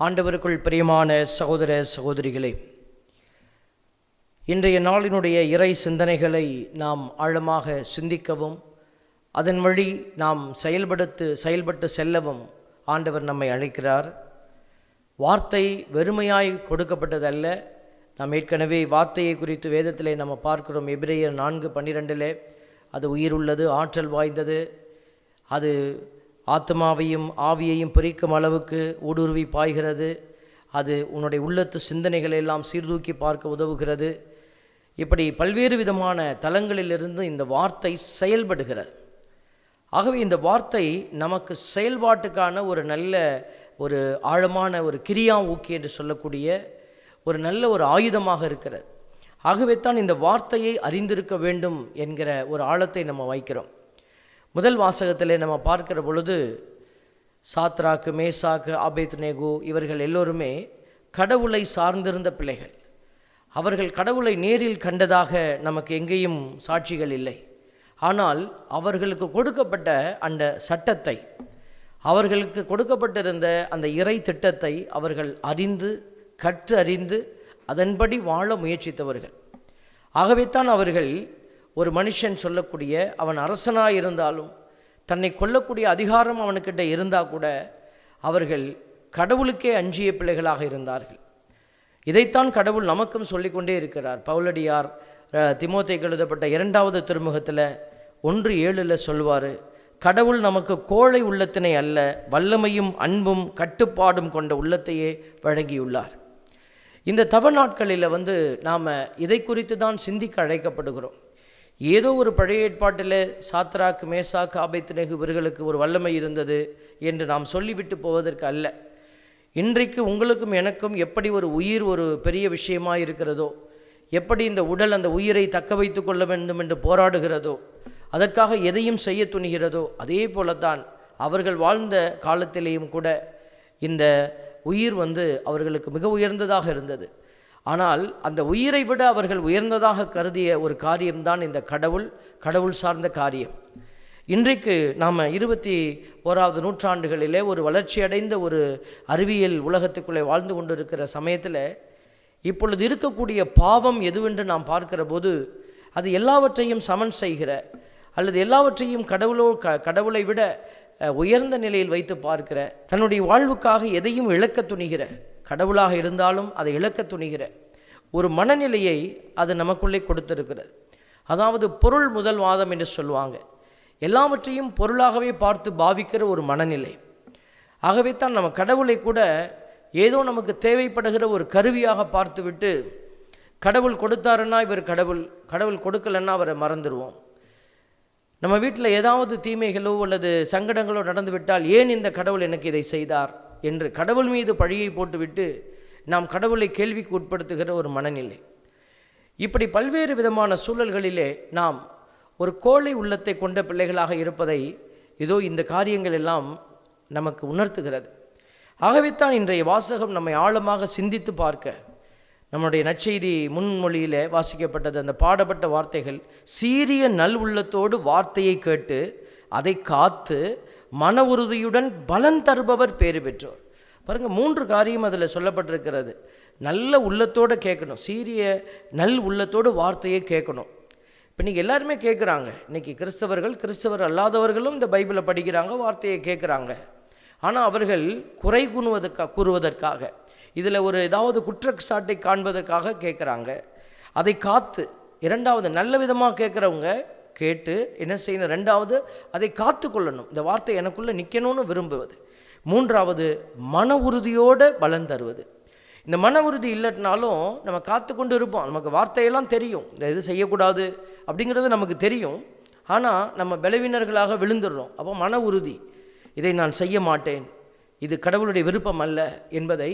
ஆண்டவருக்குள் பிரியமான சகோதர சகோதரிகளே, இன்றைய நாளினுடைய இறை சிந்தனைகளை நாம் ஆழமாக சிந்திக்கவும் அதன் வழி நாம் செயல்பட்டு செல்லவும் ஆண்டவர் நம்மை அழைக்கிறார். வார்த்தை வெறுமையாய் கொடுக்கப்பட்டதல்ல. நாம் ஏற்கனவே வார்த்தையை குறித்து வேதத்திலே நம்ம பார்க்கிறோம். எபிரேயர் 4:12 அது உயிருள்ளது, ஆற்றல் வாய்ந்தது, அது ஆத்மாவையும் ஆவியையும் பிரிக்கும் அளவுக்கு ஊடுருவி பாய்கிறது, அது உன்னுடைய உள்ளத்து சிந்தனைகளை எல்லாம் சீர்தூக்கி பார்க்க உதவுகிறது. இப்படி பல்வேறு விதமான தலங்களிலிருந்து இந்த வார்த்தை செயல்படுகிறது. ஆகவே இந்த வார்த்தை நமக்கு செயல்பாட்டுக்கான ஒரு நல்ல ஒரு ஆழமான ஒரு கிரியா ஊக்கி என்று சொல்லக்கூடிய ஒரு நல்ல ஒரு ஆயுதமாக இருக்கிறது. ஆகவே தான் இந்த வார்த்தையை அறிந்திருக்க வேண்டும் என்கிற ஒரு ஆழத்தை நம்ம வைக்கிறோம். முதல் வாசகத்திலே நம்ம பார்க்கிற பொழுது சாத்ராக்கு, மேசாக்கு, ஆபேத்நேகோ இவர்கள் எல்லோருமே கடவுளை சார்ந்திருந்த பிள்ளைகள். அவர்கள் கடவுளை நேரில் கண்டதாக நமக்கு எங்கேயும் சாட்சிகள் இல்லை. ஆனால் அவர்களுக்கு கொடுக்கப்பட்ட அந்த சட்டத்தை, அவர்களுக்கு கொடுக்கப்பட்டிருந்த அந்த இறை திட்டத்தை அவர்கள் அறிந்து கற்றறிந்து அதன்படி வாழ முயற்சித்தவர்கள். ஆகவே தான் அவர்கள் ஒரு மனுஷன் சொல்லக்கூடிய, அவன் அரசனாக இருந்தாலும் தன்னை கொல்லக்கூடிய அதிகாரம் அவனுக்கிட்ட இருந்தால் கூட அவர்கள் கடவுளுக்கே அஞ்சிய பிள்ளைகளாக இருந்தார்கள். இதைத்தான் கடவுள் நமக்கும் சொல்லிக்கொண்டே இருக்கிறார். பவுலடியார் தீமோத்தேயுக்கு எழுதப்பட்ட 2வது திருமுகத்தில் 1:7 சொல்வார், கடவுள் நமக்கு கோழை உள்ளத்தினை அல்ல, வல்லமையும் அன்பும் கட்டுப்பாடும் கொண்ட உள்ளத்தையே வழங்கியுள்ளார். இந்த தவ நாட்களில் நாம் இதை குறித்து தான் சிந்திக்க அழைக்கப்படுகிறோம். ஏதோ ஒரு பழைய ஏற்பாட்டில் சாத்ராக்கு, மேசாக்கு, ஆபேத்நேகோ இவர்களுக்கு ஒரு வல்லமை இருந்தது என்று நாம் சொல்லிவிட்டு போவதற்கு அல்ல. இன்றைக்கு உங்களுக்கும் எனக்கும் எப்படி ஒரு உயிர் ஒரு பெரிய விஷயமாக இருக்கிறதோ, எப்படி இந்த உடல் அந்த உயிரை தக்க வைத்து கொள்ள வேண்டும் என்று போராடுகிறதோ, அதற்காக எதையும் செய்ய துணிகிறதோ, அதே போலத்தான் அவர்கள் வாழ்ந்த காலத்திலேயும் கூட இந்த உயிர் அவர்களுக்கு மிக உயர்ந்ததாக இருந்தது. ஆனால் அந்த உயிரை விட அவர்கள் உயர்ந்ததாக கருதிய ஒரு காரியம்தான் இந்த கடவுள் சார்ந்த காரியம். இன்றைக்கு நாம் 21வது நூற்றாண்டுகளிலே ஒரு வளர்ச்சியடைந்த ஒரு அறிவியல் உலகத்துக்குள்ளே வாழ்ந்து கொண்டிருக்கிற சமயத்தில் இப்பொழுது இருக்கக்கூடிய பாவம் எதுவென்று நாம் பார்க்கிற போது அது எல்லாவற்றையும் சமன் செய்கிற அல்லது எல்லாவற்றையும் கடவுளை விட உயர்ந்த நிலையில் வைத்து பார்க்கிற, தன்னுடைய வாழ்வுக்காக எதையும் இழக்க துணிகிற, கடவுளாக இருந்தாலும் அதை இழக்க துணிகிற ஒரு மனநிலையை அது நமக்குள்ளே கொடுத்திருக்கிறது. அதாவது பொருள் முதல் வாதம் என்று சொல்லுவாங்க. எல்லாவற்றையும் பொருளாகவே பார்த்து பாவிக்கிற ஒரு மனநிலை. ஆகவே தான் நம்ம கடவுளை கூட ஏதோ நமக்கு தேவைப்படுகிற ஒரு கருவியாக பார்த்துவிட்டு, கடவுள் கொடுத்தாருன்னா இவர் கடவுள் கொடுக்கலன்னா அவரை மறந்துடுவோம். நம்ம வீட்டில் ஏதாவது தீமைகளோ அல்லது சங்கடங்களோ நடந்துவிட்டால், ஏன் இந்த கடவுள் எனக்கு இதை செய்தார் என்று கடவுள் மீது பழியை போட்டுவிட்டு நாம் கடவுளை கேள்விக்கு உட்படுத்துகிற ஒரு மனநிலை. இப்படி பல்வேறு விதமான சூழல்களிலே நாம் ஒரு கோழை உள்ளத்தை கொண்ட பிள்ளைகளாக இருப்பதை இதோ இந்த காரியங்கள் எல்லாம் நமக்கு உணர்த்துகிறது. ஆகவே தான் இன்றைய வாசகம் நம்மை ஆழமாக சிந்தித்து பார்க்க, நம்முடைய நற்செய்தி முன்மொழியில் வாசிக்கப்பட்டது அந்த பாடப்பட்ட வார்த்தைகள், சீரிய நல் உள்ளத்தோடு வார்த்தையை கேட்டு அதை காத்து மன உறுதியுடன் பலன் தருபவர் பேறு பெற்றோர். பாருங்கள், 3 காரியம் அதில் சொல்லப்பட்டிருக்கிறது. நல்ல உள்ளத்தோடு கேட்கணும், சீரிய நல் உள்ளத்தோடு வார்த்தையை கேட்கணும். இப்போ இன்றைக்கி எல்லாருமே கேட்குறாங்க. இன்றைக்கி கிறிஸ்தவர் அல்லாதவர்களும் இந்த பைபிளை படிக்கிறாங்க, வார்த்தையை கேட்குறாங்க. ஆனால் அவர்கள் குறை கூறுவதற்காக, இதில் ஒரு ஏதாவது குற்றச்சாட்டை காண்பதற்காக கேட்குறாங்க. அதை காத்து, 2வது நல்ல விதமாக கேட்குறவங்க கேட்டு என்ன செய்யணும், 2வது அதை காத்து கொள்ளணும், இந்த வார்த்தை எனக்குள்ளே நிற்கணும்னு விரும்புவது. 3வது மன உறுதியோடு பலன் தருவது. இந்த மன உறுதி இல்லைனாலும் நம்ம காத்து கொண்டு இருப்போம். நமக்கு வார்த்தையெல்லாம் தெரியும், இந்த இது செய்யக்கூடாது அப்படிங்கிறது நமக்கு தெரியும். ஆனால் நம்ம பலவீனர்களாக விழுந்துடுறோம். அப்போ மன உறுதி, இதை நான் செய்ய மாட்டேன், இது கடவுளுடைய விருப்பம் அல்ல என்பதை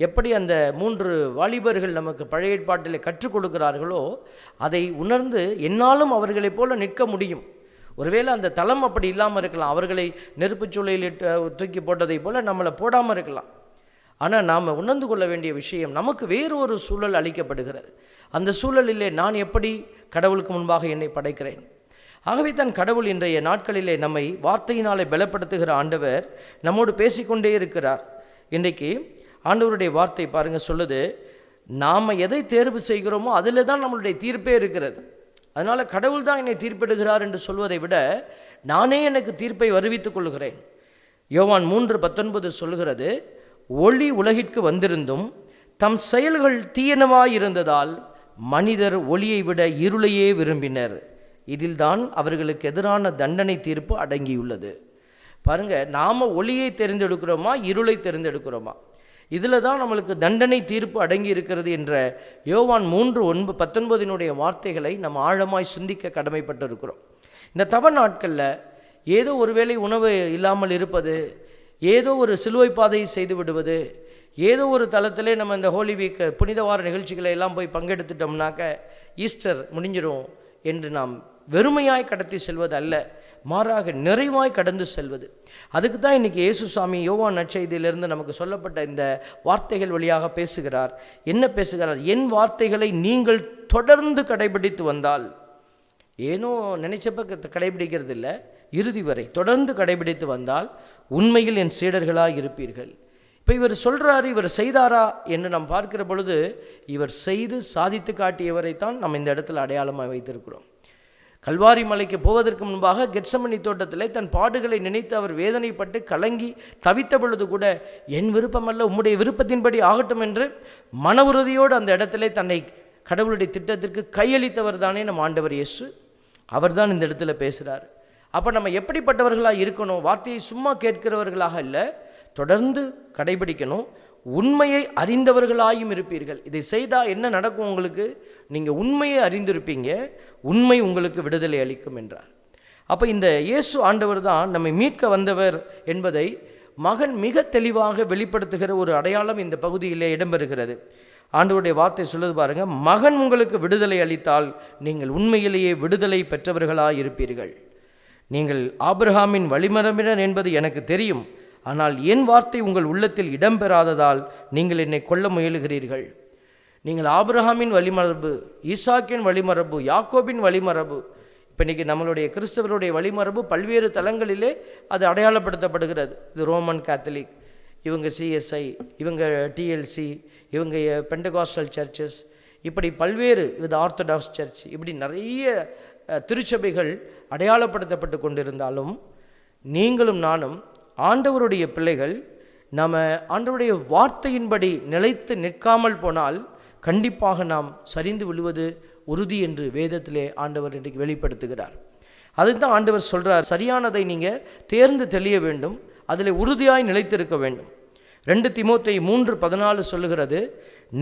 எப்படி அந்த 3 வாலிபர்கள் நமக்கு பழைய ஏற்பாட்டில் கற்றுக் கொடுக்கிறார்களோ அதை உணர்ந்து என்னாலும் அவர்களைப் போல நிற்க முடியும். ஒருவேளை அந்த தளம் அப்படி இல்லாமல் இருக்கலாம், அவர்களை நெருப்புச் சூளையில் தூக்கி போட்டதை போல் நம்மளை போடாமல் இருக்கலாம். ஆனால் நாம் உணர்ந்து கொள்ள வேண்டிய விஷயம், நமக்கு வேறு ஒரு சூழல் அளிக்கப்படுகிறது. அந்த சூழலிலே நான் எப்படி கடவுளுக்கு முன்பாக என்னை படைக்கிறேன்? ஆகவே தான் கடவுள் இன்றைய நாட்களிலே நம்மை வார்த்தையினாலே பலப்படுத்துகிற ஆண்டவர் நம்மோடு பேசிக்கொண்டே இருக்கிறார். இன்றைக்கு ஆண்டவருடைய வார்த்தை பாருங்கள் சொல்லுது, நாம் எதை தேர்வு செய்கிறோமோ அதில் தான் நம்மளுடைய தீர்ப்பே இருக்கிறது. அதனால் கடவுள் தான் என்னை தீர்ப்பிடுகிறார் என்று சொல்வதை விட நானே எனக்கு தீர்ப்பை வருவித்துக் கொள்கிறேன். யோவான் 3:19 சொல்லுகிறது, ஒளி உலகிற்கு வந்திருந்தும் தம் செயல்கள் தீயனவாயிருந்ததால் மனிதர் ஒளியை விட இருளையே விரும்பினர், இதில்தான் அவர்களுக்கு எதிரான தண்டனை தீர்ப்பு அடங்கியுள்ளது. பாருங்க, நாம் ஒளியை தேர்ந்தெடுக்கிறோமா இருளை தேர்ந்தெடுக்கிறோமா, இதில் தான் நம்மளுக்கு தண்டனை தீர்ப்பு அடங்கி இருக்கிறது என்ற யோவான் 3:19 வார்த்தைகளை நம்ம ஆழமாய் சிந்திக்க கடமைப்பட்டிருக்கிறோம். இந்த தவ நாட்களில் ஏதோ ஒருவேளை உணவு இல்லாமல் இருப்பது, ஏதோ ஒரு சிலுவை பாதையை செய்து விடுவது, ஏதோ ஒரு தளத்திலே நம்ம இந்த ஹோலி வீக் புனித வார நிகழ்ச்சிகளை எல்லாம் போய் பங்கெடுத்துட்டோம்னாக்க ஈஸ்டர் முடிஞ்சிடும் என்று நாம் வெறுமையாய் கடத்தி செல்வது அல்ல, மாறாக நிறைவாய் கடந்து செல்வது. அதுக்கு தான் இன்றைக்கி இயேசுசாமி யோவான் நற்செய்தியிலிருந்து நமக்கு சொல்லப்பட்ட இந்த வார்த்தைகள் வழியாக பேசுகிறார். என்ன பேசுகிறார்? என் வார்த்தைகளை நீங்கள் தொடர்ந்து கடைபிடித்து வந்தால், ஏனோ நினைச்சப்ப கடைபிடிக்கிறது இல்லை, இறுதி வரை தொடர்ந்து கடைபிடித்து வந்தால் உண்மையில் என் சீடர்களாக இருப்பீர்கள். இப்போ இவர் சொல்கிறாரு, இவர் செய்தாரா என்று நாம் பார்க்கிற பொழுது இவர் செய்து சாதித்து காட்டியவரைத்தான் நம்ம இந்த இடத்துல அடையாளமாக வைத்திருக்கிறோம். கல்வாரி மலைக்கு போவதற்கு முன்பாக கெத்சமனி தோட்டத்திலே தன் பாடுகளை நினைத்து அவர் வேதனைப்பட்டு கலங்கி தவித்த பொழுது கூட என் விருப்பமல்ல உம்முடைய விருப்பத்தின்படி ஆகட்டும் என்று மன உறுதியோடு அந்த இடத்திலே தன்னை கடவுளுடைய திட்டத்திற்கு கையளித்தவர் தானே நம் ஆண்டவர் இயேசு. அவர் தான் இந்த இடத்துல பேசுகிறார். அப்போ நம்ம எப்படிப்பட்டவர்களாக இருக்கணும்? வார்த்தையை சும்மா கேட்கிறவர்களாக இல்லை, தொடர்ந்து கடைபிடிக்கணும். உண்மையை அறிந்தவர்களாயும் இருப்பீர்கள். இதை செய்தால் என்ன நடக்கும்? உங்களுக்கு நீங்கள் உண்மையை அறிந்திருப்பீங்க, உண்மை உங்களுக்கு விடுதலை அளிக்கும் என்றார். அப்போ இந்த இயேசு ஆண்டவர் தான் நம்மை மீட்க வந்தவர் என்பதை மகன் மிக தெளிவாக வெளிப்படுத்துகிற ஒரு அடையாளம் இந்த பகுதியிலே இடம்பெறுகிறது. ஆண்டவருடைய வார்த்தை சொல்லுது பாருங்க, மகன் உங்களுக்கு விடுதலை அளித்தால் நீங்கள் உண்மையிலேயே விடுதலை பெற்றவர்களாக இருப்பீர்கள். நீங்கள் ஆபிரகாமின் வழிமரபினர் என்பது எனக்கு தெரியும், ஆனால் என் வார்த்தை உங்கள் உள்ளத்தில் இடம்பெறாததால் நீங்கள் என்னை கொல்ல முயலுகிறீர்கள். நீங்கள் ஆபிரகாமின் வழிமரபு, ஈசாக்கின் வழிமரபு, யாக்கோபின் வழிமரபு, இப்போ இன்றைக்கி நம்மளுடைய கிறிஸ்தவருடைய வழிமரபு பல்வேறு தலங்களிலே அது அடையாளப்படுத்தப்படுகிறது. இது ரோமன் கேத்தலிக், இவங்க சிஎஸ்ஐ, இவங்க டிஎல்சி, இவங்க பெண்டகாஸ்டல் சர்ச்சஸ், இப்படி பல்வேறு இது ஆர்த்தடாக்ஸ் சர்ச், இப்படி நிறைய திருச்சபைகள் அடையாளப்படுத்தப்பட்டு கொண்டிருந்தாலும் நீங்களும் நானும் ஆண்டவருடைய பிள்ளைகள் நம்ம ஆண்டவருடைய வார்த்தையின்படி நிலைத்து நிற்காமல் போனால் கண்டிப்பாக நாம் சரிந்து விழுவது உறுதி என்று வேதத்திலே ஆண்டவர் இன்றைக்கு வெளிப்படுத்துகிறார். அதுதான் ஆண்டவர் சொல்கிறார், சரியானதை நீங்கள் தேர்ந்து தெளிய வேண்டும், அதில் உறுதியாய் நிலைத்திருக்க வேண்டும். 2 தீமோத்தேயு 3:14 சொல்லுகிறது,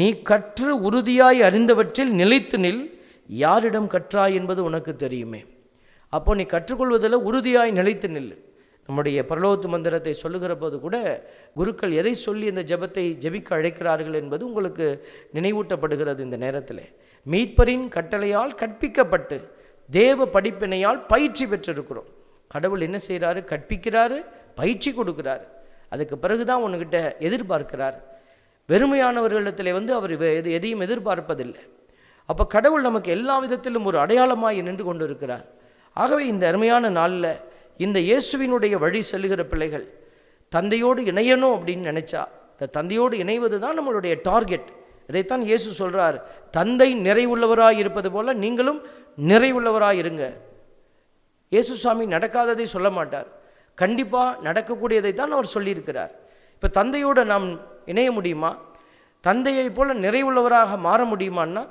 நீ கற்று உறுதியாய் அறிந்தவற்றில் நிலைத்து நில், யாரிடம் கற்றாய் என்பது உனக்கு தெரியுமே. அப்போ நீ கற்றுக்கொள்வதில் உறுதியாய் நிலைத்து நில். நம்முடைய பரலோகத்து மந்திரத்தை சொல்லுகிற போது கூட குருக்கள் எதை சொல்லி இந்த ஜெபத்தை ஜெபிக்க அழைக்கிறார்கள் என்பது உங்களுக்கு நினைவூட்டப்படுகிறது. இந்த நேரத்தில் மீட்பரின் கட்டளையால் கற்பிக்கப்பட்டு தேவ படிப்பினையால் பயிற்சி பெற்றிருக்கிறோம். கடவுள் என்ன செய்கிறாரு? கற்பிக்கிறாரு, பயிற்சி கொடுக்கிறாரு. அதுக்கு பிறகுதான் உன்கிட்ட எதிர்பார்க்கிறார். வெறுமையானவர்களிடத்தில் அவர் எதையும் எதிர்பார்ப்பதில்லை. அப்போ கடவுள் நமக்கு எல்லா விதத்திலும் ஒரு அடையாளமாய் நின்று கொண்டு இருக்கிறார். ஆகவே இந்த அருமையான நாளில் இந்த இயேசுவினுடைய வழி செல்லுகிற பிள்ளைகள் தந்தையோடு இணையணும் அப்படின்னு நினச்சா, இந்த தந்தையோடு இணைவது தான் நம்மளுடைய டார்கெட். இதைத்தான் இயேசு சொல்கிறார், தந்தை நிறைவுள்ளவராய் இருப்பது போல நீங்களும் நிறைவுள்ளவராய் இருங்க. இயேசு சாமி நடக்காததை சொல்ல மாட்டார், கண்டிப்பாக நடக்கக்கூடியதை தான் அவர் சொல்லியிருக்கிறார். இப்போ தந்தையோடு நாம் இணைய முடியுமா? தந்தையை போல நிறைவுள்ளவராக மாற முடியுமான்னா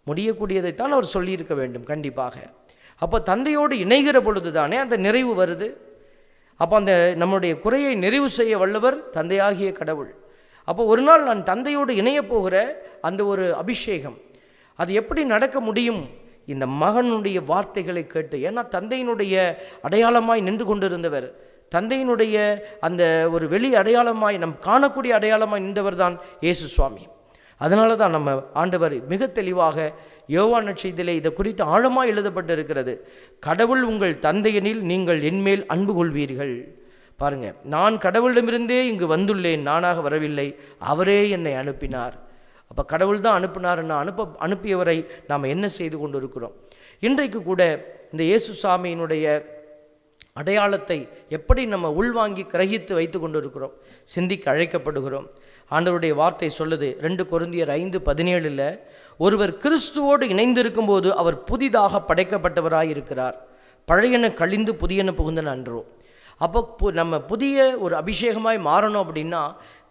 முடியக்கூடியதைத்தான் அவர் சொல்லியிருக்க வேண்டும் கண்டிப்பாக. அப்போ தந்தையோடு இணைகிற பொழுது தானே அந்த நிறைவு வருது. அப்போ அந்த நம்முடைய குறையை நிறைவு செய்ய வல்லவர் தந்தையாகிய கடவுள். அப்போ ஒரு நாள் நான் தந்தையோடு இணைய போகிற அந்த ஒரு அபிஷேகம் அது எப்படி நடக்க முடியும்? இந்த மகனுடைய வார்த்தைகளை கேட்டு. ஏன்னா தந்தையினுடைய அடையாளமாய் நின்று கொண்டிருந்தவர், தந்தையினுடைய அந்த ஒரு வெளி அடையாளமாய் நம் காணக்கூடிய அடையாளமாய் நின்றவர் தான் இயேசு சுவாமி. அதனால தான் நம்ம ஆண்டவர் மிக தெளிவாக யோவான் நற்செய்தியிலே இதை குறித்து ஆழமாக எழுதப்பட்டிருக்கிறது. கடவுள் உங்கள் தந்தையனில் நீங்கள் என்மேல் அன்பு கொள்வீர்கள். பாருங்க, நான் கடவுளிடமிருந்தே இங்கு வந்துள்ளேன், நானாக வரவில்லை, அவரே என்னை அனுப்பினார். அப்போ கடவுள் தான் அனுப்பினார்னா அனுப்பியவரை நாம் என்ன செய்து கொண்டு இருக்கிறோம்? இன்றைக்கு கூட இந்த இயேசு சாமியினுடைய அடையாளத்தை எப்படி நம்ம உள்வாங்கி கிரகித்து வைத்து கொண்டு இருக்கிறோம்? சிந்திக்க அழைக்கப்படுகிறோம். ஆண்டவருடைய வார்த்தை சொல்லுது 2 கொரிந்தியர் 5:17, ஒருவர் கிறிஸ்துவோடு இணைந்திருக்கும் போது அவர் புதிதாக படைக்கப்பட்டவராய் இருக்கிறார், பழையன கழிந்து புதியன புகுந்தன அன்றோ. அப்போ நம்ம புதிய ஒரு அபிஷேகமாய் மாறணும் அப்படின்னா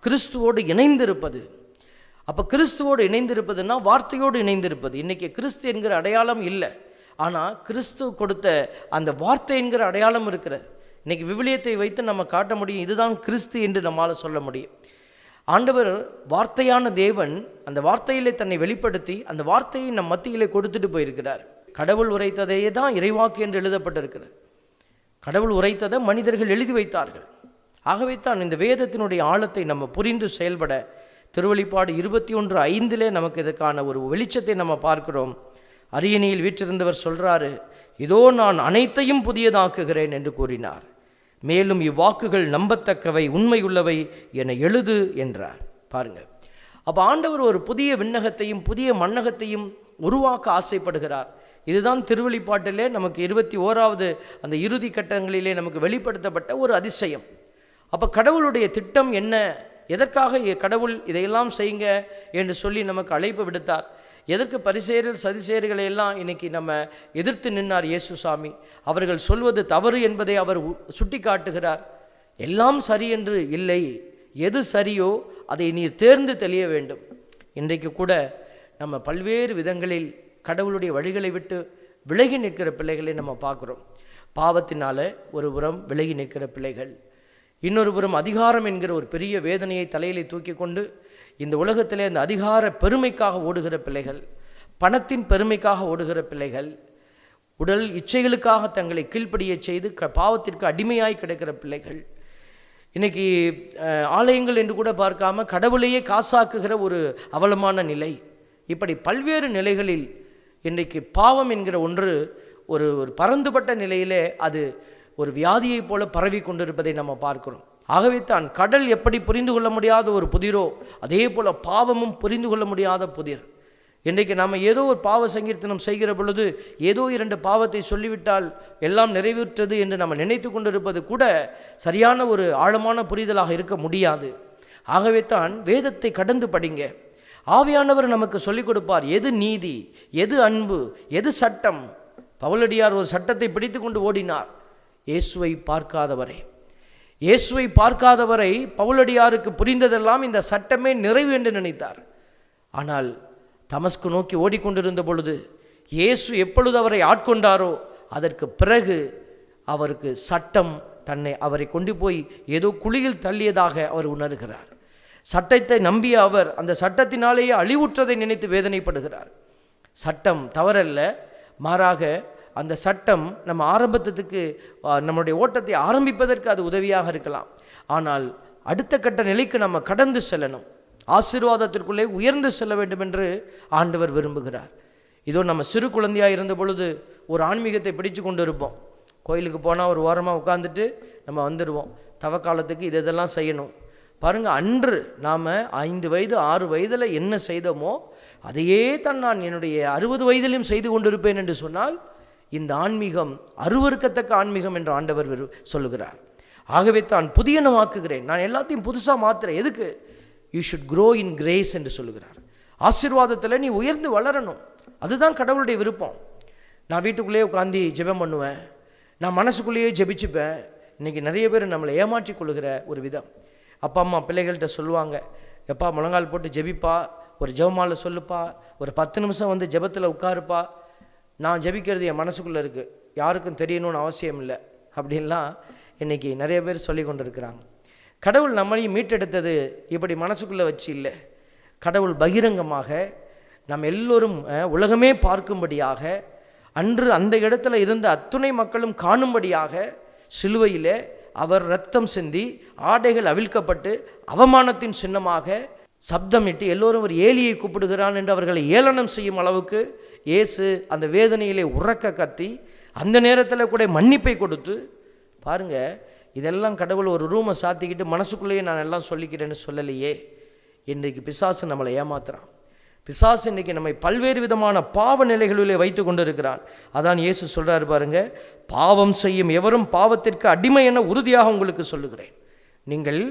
கிறிஸ்துவோடு இணைந்திருப்பது. அப்போ கிறிஸ்துவோடு இணைந்திருப்பதுன்னா வார்த்தையோடு இணைந்திருப்பது. இன்றைக்கி கிறிஸ்து என்கிற அடையாளம் இல்லை, ஆனால் கிறிஸ்து கொடுத்த அந்த வார்த்தை என்கிற அடையாளம் இருக்கிறது. இன்றைக்கி விவிலியத்தை வைத்து நம்ம காட்ட முடியும், இதுதான் கிறிஸ்து என்று நம்மால் சொல்ல முடியும். ஆண்டவர் வார்த்தையான தேவன் அந்த வார்த்தையிலே தன்னை வெளிப்படுத்தி அந்த வார்த்தையை நம் மத்தியிலே கொடுத்துட்டு போயிருக்கிறார். கடவுள் உரைத்ததையே தான் இறைவாக்கு என்று எழுதப்பட்டிருக்கிறது. கடவுள் உரைத்ததை மனிதர்கள் எழுதி வைத்தார்கள். ஆகவே தான் இந்த வேதத்தினுடைய ஆழத்தை நம்ம புரிந்து செயல்பட திருவெளிப்பாடு 21:5 நமக்கு இதற்கான ஒரு வெளிச்சத்தை நம்ம பார்க்கிறோம். அரியணையில் வீற்றிருந்தவர் சொல்றாரு, இதோ நான் அனைத்தையும் புதியதாக்குகிறேன் என்று கூறினார். மேலும் இவ்வாக்குகள் நம்பத்தக்கவை உண்மையுள்ளவை என எழுது என்றார். பாருங்க, அப்போ ஆண்டவர் ஒரு புதிய விண்ணகத்தையும் புதிய மண்ணகத்தையும் உருவாக்க ஆசைப்படுகிறார். இதுதான் திருவெளிப்பாட்டிலே நமக்கு 21வது அந்த இறுதி கட்டங்களிலே நமக்கு வெளிப்படுத்தப்பட்ட ஒரு அதிசயம். அப்போ கடவுளுடைய திட்டம் என்ன, எதற்காக கடவுள் இதையெல்லாம் செய்யுங்க என்று சொல்லி நமக்கு அழைப்பு விடுத்தார், எதற்கு பரிசேயர் சதிசேயர்களை எல்லாம் இன்னைக்கு நம்ம எதிர்த்து நின்னார் இயேசு சாமி. அவர்கள் சொல்வது தவறு என்பதை அவர் சுட்டி காட்டுகிறார். எல்லாம் சரி என்று இல்லை, எது சரியோ அதை நீர் தேர்ந்து தெளிய வேண்டும். இன்றைக்கு கூட நம்ம பல்வேறு விதங்களில் கடவுளுடைய வழிகளை விட்டு விலகி நிற்கிற பிள்ளைகளை நம்ம பார்க்குறோம். பாவத்தினால ஒரு புறம் விலகி நிற்கிற பிள்ளைகள், இன்னொரு புறம் அதிகாரம் என்கிற ஒரு பெரிய வேதனையை தலையிலே தூக்கி கொண்டு இந்த உலகத்திலே அந்த அதிகார பெருமைக்காக ஓடுகிற பிள்ளைகள், பணத்தின் பெருமைக்காக ஓடுகிற பிள்ளைகள், உடல் இச்சைகளுக்காக தங்களை கீழ்ப்படிய செய்து பாவத்திற்கு அடிமையாய் கிடக்கிற பிள்ளைகள், இன்னைக்கு ஆலயங்கள் என்று கூட பார்க்காம கடவுளையே காசாக்குகிற ஒரு அவலமான நிலை. இப்படி பல்வேறு நிலைகளில் இன்றைக்கு பாவம் என்கிற ஒன்று ஒரு பரந்துபட்ட நிலையிலே அது ஒரு வியாதியை போல பரவி கொண்டிருப்பதை நம்ம பார்க்கிறோம். ஆகவே தான் கடல் எப்படி புரிந்து கொள்ள முடியாத ஒரு புதிரோ அதே போல பாவமும் புரிந்து கொள்ள முடியாத புதிர். இன்றைக்கு நாம் ஏதோ ஒரு பாவ சங்கீர்த்தனம் செய்கிற பொழுது ஏதோ 2 பாவத்தை சொல்லிவிட்டால் எல்லாம் நிறைவேற்றது என்று நம்ம நினைத்து கொண்டிருப்பது கூட சரியான ஒரு ஆழமான புரிதலாக இருக்க முடியாது. ஆகவே தான் வேதத்தை கடந்து படிங்க. ஆவியானவர் நமக்கு சொல்லிக் கொடுப்பார், எது நீதி, எது அன்பு, எது சட்டம். பவுலடியார் ஒரு சட்டத்தை பிடித்து கொண்டு ஓடினார், இயேசுவை பார்க்காதவரை. இயேசுவை பார்க்காதவரை பவுலடியாருக்கு புரிந்ததெல்லாம் இந்த சட்டமே நிறைவு என்று நினைத்தார். ஆனால் தமஸ்கு நோக்கி ஓடிக்கொண்டிருந்த பொழுது இயேசு எப்பொழுது அவரை ஆட்கொண்டாரோ அதற்கு பிறகு அவருக்கு சட்டம் அவரை கொண்டு போய் ஏதோ குழியில் தள்ளியதாக அவர் உணர்கிறார். சட்டத்தை நம்பிய அவர் அந்த சட்டத்தினாலேயே அழிவுற்றதை நினைத்து வேதனைப்படுகிறார். சட்டம் தவறல்ல, மாறாக அந்த சட்டம் நம்ம ஆரம்பத்துக்கு நம்முடைய ஓட்டத்தை ஆரம்பிப்பதற்கு அது உதவியாக இருக்கலாம். ஆனால் அடுத்த கட்ட நிலைக்கு நம்ம கடந்து செல்லணும், ஆசீர்வாதத்திற்குள்ளே உயர்ந்து செல்ல வேண்டும் என்று ஆண்டவர் விரும்புகிறார். இதோ நம்ம சிறு குழந்தையாக இருந்த பொழுது ஒரு ஆன்மீகத்தை பிடிச்சு கொண்டு இருப்போம். கோயிலுக்கு போனால் ஒரு ஓரமாக உட்காந்துட்டு நம்ம வந்துடுவோம், தவக்காலத்துக்கு இதெல்லாம் செய்யணும். பாருங்கள், அன்று நாம் 5 வயது 6 வயதில் என்ன செய்தோமோ அதையே தான் நான் என்னுடைய 60 வயதிலும் செய்து கொண்டிருப்பேன் என்று சொன்னால் இந்த ஆன்மீகம் அருவருக்கத்தக்க ஆன்மீகம் என்று ஆண்டவர் சொல்லுகிறார். ஆகவே தான் புதியனவாக்குகிறேன், நான் எல்லாத்தையும் புதுசாக மாற்றுறேன். எதுக்கு? You should grow in grace என்று சொல்லுகிறார். ஆசீர்வாதத்தில் நீ உயர்ந்து வளரணும், அதுதான் கடவுளுடைய விருப்பம். நான் வீட்டுக்குள்ளேயே உட்காந்து ஜெபம் பண்ணுவேன், நான் மனசுக்குள்ளேயே ஜெபிச்சுப்பேன். இன்றைக்கி நிறைய பேர் நம்மளை ஏமாற்றி கொள்ளுகிற ஒரு விதம். அப்பா அம்மா பிள்ளைகள்கிட்ட சொல்லுவாங்க, எப்பா முழங்கால் போட்டு ஜெபிப்பா, ஒரு ஜெபமாலை சொல்லுப்பா, ஒரு 10 நிமிஷம் வந்து ஜெபத்தில் உட்காருப்பா, நான் ஜெபிக்கிறது என் மனசுக்குள்ளே இருக்குது, யாருக்கும் தெரியணும்னு அவசியம் இல்லை அப்படின்லாம் இன்றைக்கி நிறைய பேர் சொல்லி கொண்டு இருக்கிறாங்க. கடவுள் நம்மளையும் மீட்டெடுத்தது இப்படி மனசுக்குள்ளே வச்சு இல்லை. கடவுள் பகிரங்கமாக நம்ம எல்லோரும் உலகமே பார்க்கும்படியாக, அன்று அந்த இடத்துல இருந்த அத்துணை மக்களும் காணும்படியாக சிலுவையில் அவர் இரத்தம் சிந்தி ஆடைகள் அவிழ்க்கப்பட்டு அவமானத்தின் சின்னமாக சப்தமிட்டு எல்லோரும் ஒரு ஏலியை கூப்பிடுகிறான் என்று அவர்களை ஏளனம் செய்யும் அளவுக்கு இயேசு அந்த வேதனையிலே உறக்க கத்தி அந்த நேரத்தில் கூட மன்னிப்பை கொடுத்து, பாருங்க, இதெல்லாம் கடவுள் ஒரு ரூமை சாத்திக்கிட்டு மனசுக்குள்ளேயே நான் எல்லாம் சொல்லிக்கிறேன்னு சொல்லலையே. இன்றைக்கு பிசாசு நம்மளை ஏமாத்துறான். பிசாசு இன்றைக்கி நம்மை பல்வேறு விதமான பாவ நிலைகளிலே வைத்து கொண்டு இருக்கிறான். அதான் இயேசு சொல்கிறார் பாருங்க, பாவம் செய்யும் எவரும் பாவத்திற்கு அடிமை என உறுதியாக உங்களுக்கு சொல்லுகிறேன். நீங்கள்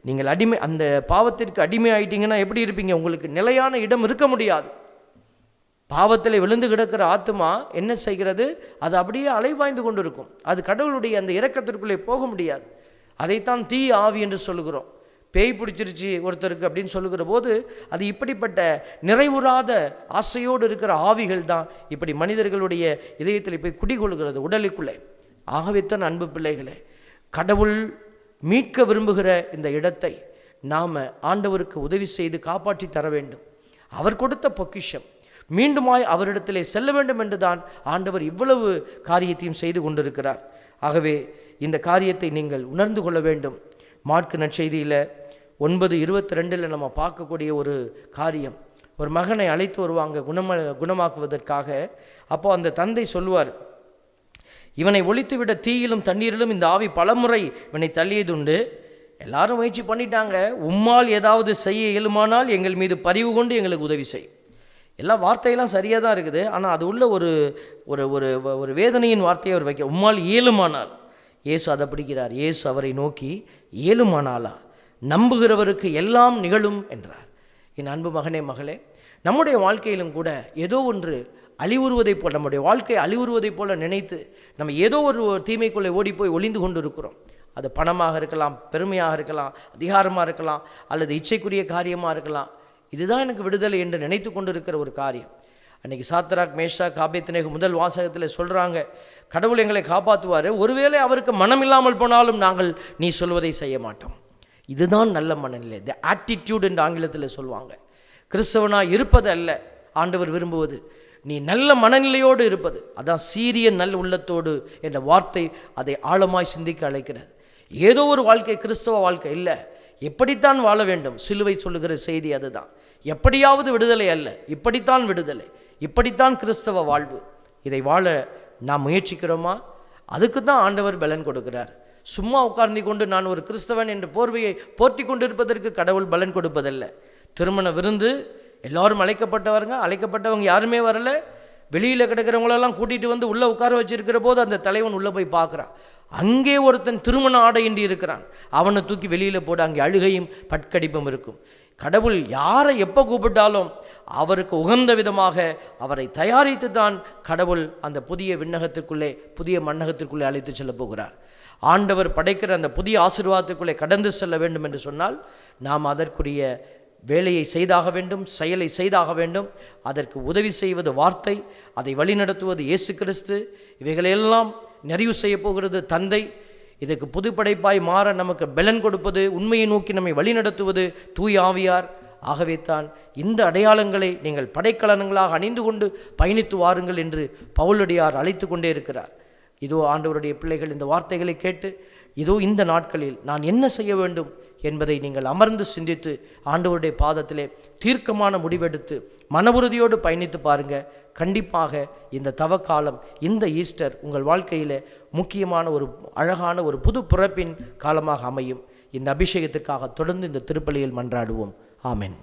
நீங்கள் அந்த பாவத்திற்கு அடிமை ஆயிட்டீங்கன்னா எப்படி இருப்பீங்க? உங்களுக்கு நிலையான இடம் இருக்க முடியாது. பாவத்தில் விழுந்து கிடக்கிற ஆத்மா என்ன செய்கிறது? அது அப்படியே அலைவாய்ந்து கொண்டு இருக்கும். அது கடவுளுடைய அந்த இரக்கத்திற்குள்ளே போக முடியாது. அதைத்தான் தீ ஆவி என்று சொல்லுகிறோம். பேய் பிடிச்சிருச்சு ஒருத்தருக்கு அப்படின்னு சொல்லுகிற போது அது இப்படிப்பட்ட நிறைவுறாத ஆசையோடு இருக்கிற ஆவிகள் தான் இப்படி மனிதர்களுடைய இதயத்தில் போய் குடிகொள்கிறது உடலுக்குள்ளே. ஆகவே தான் அன்பு பிள்ளைகளே, கடவுள் மீட்க விரும்புகிற இந்த இடத்தை நாம் ஆண்டவருக்கு உதவி செய்து காப்பாற்றி தர வேண்டும். அவர் கொடுத்த பொக்கிஷம் மீண்டுமாய் அவரிடத்திலே செல்ல வேண்டும் என்றுதான் ஆண்டவர் இவ்வளவு காரியத்தையும் செய்து கொண்டிருக்கிறார். ஆகவே இந்த காரியத்தை நீங்கள் உணர்ந்து கொள்ள வேண்டும். மாற்கு நற்செய்தியில் 9:22 நம்ம பார்க்கக்கூடிய ஒரு காரியம். ஒரு மகனை அழைத்து வருவாங்க குணமாக்குவதற்காக. அப்போ அந்த தந்தை சொல்லுவார், இவனை ஒழித்துவிட தீயிலும் தண்ணீரிலும் இந்த ஆவி பலமுறை இவனை தள்ளியதுண்டு. எல்லாரும் முயற்சி பண்ணிட்டாங்க. உம்மால் ஏதாவது செய்ய இயலுமானால் எங்கள் மீது பரிவு கொண்டு எங்களுக்கு உதவி செய். எல்லா வார்த்தையெல்லாம் சரியாக தான் இருக்குது. ஆனால் அது உள்ள ஒரு ஒரு ஒரு ஒரு வேதனையின் வார்த்தையை அவர் வைக்க, உம்மால் இயலுமானால். இயேசு அதை பிடிக்கிறார். இயேசு அவரை நோக்கி, இயலுமானாலா? நம்புகிறவருக்கு எல்லாம் நிகழும் என்றார். என் அன்பு மகனே மகளே, நம்முடைய வாழ்க்கையிலும் கூட ஏதோ ஒன்று அழிவுறுவதைப் போல், நம்முடைய வாழ்க்கை அழிவுறுவதைப் போல நினைத்து நம்ம ஏதோ ஒரு தீமைக்குள்ளே ஓடி போய் ஒளிந்து கொண்டு இருக்கிறோம். அது பணமாக இருக்கலாம், பெருமையாக இருக்கலாம், அதிகாரமாக இருக்கலாம், அல்லது இச்சைக்குரிய காரியமாக இருக்கலாம். இதுதான் எனக்கு விடுதலை என்று நினைத்து கொண்டு இருக்கிற ஒரு காரியம். அன்றைக்கி சாத்ராக் மேஷாக் ஆபேத்நேகோ முதல் வாசகத்தில் சொல்கிறாங்க, கடவுள் எங்களை காப்பாற்றுவார், ஒருவேளை அவருக்கு மனம் இல்லாமல் போனாலும் நாங்கள் நீ சொல்வதை செய்ய மாட்டோம். இதுதான் நல்ல மனநிலை, தி ஆட்டிடியூட் என்று ஆங்கிலத்தில் சொல்லுவாங்க. கிறிஸ்தவனாக இருப்பது அல்ல ஆண்டவர் விரும்புவது, நீ நல்ல மனநிலையோடு இருப்பது. அதான் சீரிய நல்ல உள்ளத்தோடு என்ற வார்த்தை அதை ஆழமாய் சிந்திக்க அழைக்கிறது. ஏதோ ஒரு வாழ்க்கை கிறிஸ்தவ வாழ்க்கை இல்லை, எப்படித்தான் வாழ வேண்டும். சிலுவை சொல்லுகிற செய்தி அதுதான். எப்படியாவது விடுதலை அல்ல, இப்படித்தான் விடுதலை, இப்படித்தான் கிறிஸ்தவ வாழ்வு. இதை வாழ நாம் முயற்சிக்கிறோமா? அதுக்கு தான் ஆண்டவர் பலன் கொடுக்கிறார். சும்மா உட்கார்ந்து கொண்டு நான் ஒரு கிறிஸ்தவன் என்ற போர்வையை போர்த்தி கொண்டு இருப்பதற்கு கடவுள் பலன் கொடுப்பதல்ல. திருமண விருந்து எல்லோரும் அழைக்கப்பட்டவங்க யாருமே வரல. வெளியில் கிடக்கிறவங்களெல்லாம் கூட்டிகிட்டு வந்து உள்ளே உட்கார வச்சிருக்கிற போது அந்த தலைவன் உள்ளே போய் பார்க்குறான். அங்கே ஒருத்தன் திருமண ஆடையின்றி இருக்கிறான். அவனை தூக்கி வெளியில் போட அங்கே அழுகையும் பட்கடிப்பும் இருக்கும். கடவுள் யாரை எப்போ கூப்பிட்டாலும் அவருக்கு உகந்த விதமாக அவரை தயாரித்து தான் கடவுள் அந்த புதிய விண்ணகத்திற்குள்ளே, புதிய மண்ணகத்திற்குள்ளே அழைத்து செல்ல போகிறார். ஆண்டவர் படைக்கிற அந்த புதிய ஆசீர்வாதத்துக்குள்ளே கடந்து செல்ல வேண்டும் என்று சொன்னால் நாம் அதற்குரிய வேலையை செய்தாக வேண்டும், செயலை செய்தாக வேண்டும். அதற்கு உதவி செய்வது வார்த்தை, அதை வழிநடத்துவது இயேசு கிறிஸ்து. இவைகளெல்லாம் நிறைவு செய்ய போகிறது தந்தை. இதுக்கு புதுப்படைப்பாய் மாற நமக்கு பலன் கொடுப்பது, உண்மையை நோக்கி நம்மை வழிநடத்துவது தூய ஆவியார். ஆகவே தான் இந்த அடையாளங்களை நீங்கள் படைக்கலன்களாக அணிந்து கொண்டு பயணித்து வாருங்கள் என்று பவுலடியார் அழைத்து கொண்டே இருக்கிறார். இதோ ஆண்டவருடைய பிள்ளைகள் இந்த வார்த்தைகளை கேட்டு இதோ இந்த நாட்களில் நான் என்ன செய்ய வேண்டும் என்பதை நீங்கள் அமர்ந்து சிந்தித்து ஆண்டவருடைய பாதத்திலே தீர்க்கமான முடிவெடுத்து மன உறுதியோடு பயணித்து பாருங்க. கண்டிப்பாக இந்த தவக்காலம், இந்த ஈஸ்டர் உங்கள் வாழ்க்கையில் முக்கியமான ஒரு அழகான ஒரு புது பிறப்பின் காலமாக அமையும். இந்த அபிஷேகத்துக்காக தொடர்ந்து இந்த திருப்பலியில் மன்றாடுவோம். ஆமென்.